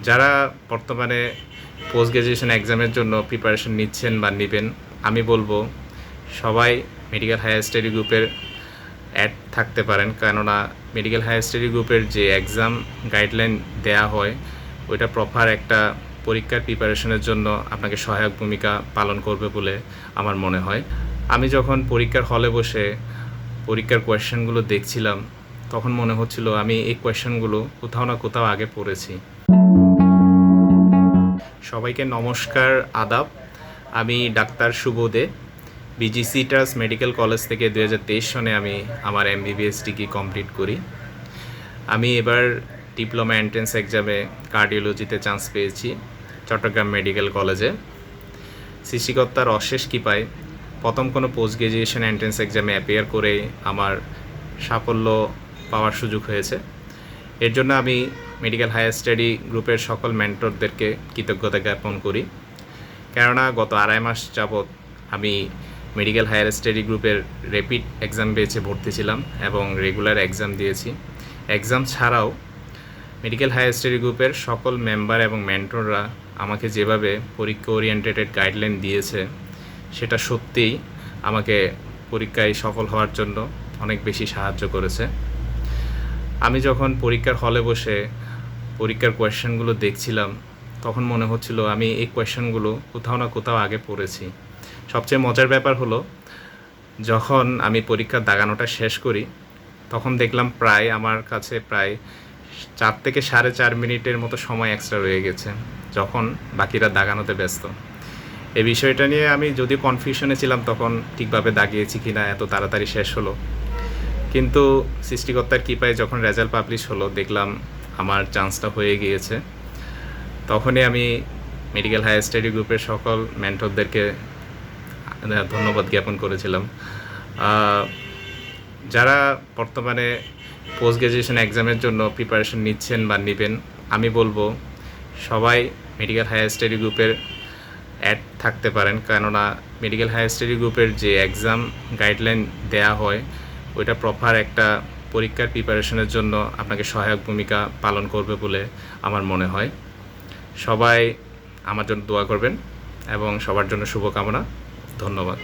যারা বর্তমানে post graduation এক্সামের জন্য প্রিপারেশন নিচ্ছেন বা নেবেন, আমি বলবো সবাই মেডিকেল হায়ার স্টাডি গ্রুপের অ্যাড থাকতে পারেন। কেননা মেডিকেল হায়ার স্টাডি গ্রুপের যে এক্সাম গাইডলাইন দেয়া হয় ওইটা প্রপার একটা পরীক্ষার প্রিপারেশনের জন্য আপনাকে সহায়ক ভূমিকা পালন করবে বলে আমার মনে হয়। আমি যখন পরীক্ষার হলে বসে পরীক্ষার কোয়েশ্চেনগুলো দেখছিলাম তখন মনে হচ্ছিল আমি এই কোয়েশ্চেনগুলো কোথাও না কোথাও আগে পড়েছি। সবাইকে নমস্কার, আদাব। আমি ডাক্তার শুভ দে, বিজিসি টাস মেডিকেল কলেজ থেকে 2023 সনে আমি আমার MBBS ডিগ্রি কমপ্লিট করি। আমি এবার ডিপ্লোমা এন্ট্রেন্স এক্সামে কার্ডিওলজিতে চান্স পেয়েছি চট্টগ্রাম মেডিকেল কলেজে। সৃষ্টিকর্তার অশেষ কৃপায় প্রথম কোনো পোস্ট গ্র্যাজুয়েশন এন্ট্রেন্স এক্সামে অ্যাপিয়ার করে আমার সাফল্য পাওয়ার সুযোগ হয়েছে। এর জন্য আমি মেডিকেল হায়ার স্টাডি গ্রুপের সকল মেন্টরদেরকে কৃতজ্ঞতা জ্ঞাপন করি। কেননা গত 2.5 মাস যাবৎ আমি মেডিকেল হায়ার স্টাডি গ্রুপের র্যাপিড এক্সাম বেচে ভর্তি ছিলাম এবং রেগুলার এক্সাম দিয়েছি। এক্সাম ছাড়াও মেডিকেল হায়ার স্টাডি গ্রুপের সকল মেম্বার এবং মেন্টররা আমাকে যেভাবে পরীক্ষা ওরিয়েন্টেড গাইডলাইন দিয়েছে সেটা সত্যিই আমাকে পরীক্ষায় সফল হওয়ার জন্য অনেক বেশি সাহায্য করেছে। আমি যখন পরীক্ষার হলে বসে পরীক্ষার কোয়েশ্চেনগুলো দেখছিলাম তখন মনে হচ্ছিল আমি এই কোয়েশ্চেনগুলো কোথাও না কোথাও আগে পড়েছি। সবচেয়ে মজার ব্যাপার হলো যখন আমি পরীক্ষার দাগানোটা শেষ করি তখন দেখলাম আমার কাছে প্রায় 4 থেকে 4.5 মিনিটের মতো সময় এক্সট্রা রয়ে গেছে, যখন বাকিরা দাগানোতে ব্যস্ত। এই বিষয়টা নিয়ে আমি যদিও কনফিউশনে ছিলাম তখন ঠিকভাবে দাগিয়েছি কিনা, এত তাড়াতাড়ি শেষ হলো। কিন্তু সৃষ্টিকর্তার কৃপায় যখন রেজাল্ট পাবলিশ হলো দেখলাম আমার চান্সটা হয়ে গিয়েছে। তখনই আমি মেডিকেল হায়ার স্টাডি গ্রুপের সকল মেন্টরদেরকে ধন্যবাদ জ্ঞাপন করেছিলাম। যারা বর্তমানে পোস্ট গ্র্যাজুয়েশন এক্সামের জন্য প্রিপারেশন নিচ্ছেন বা নেবেন, আমি বলবো সবাই মেডিকেল হায়ার স্টাডি গ্রুপের অ্যাড থাকতে পারেন। কেননা মেডিকেল হায়ার স্টাডি গ্রুপের যে এক্সাম গাইডলাইন দেয়া হয় ওইটা প্রপার একটা পরীক্ষার প্রিপারেশনের জন্য আপনাকে সহায়ক ভূমিকা পালন করবে বলে আমার মনে হয়। সবাই আমার জন্য দোয়া করবেন এবং সবার জন্য শুভকামনা। ধন্যবাদ।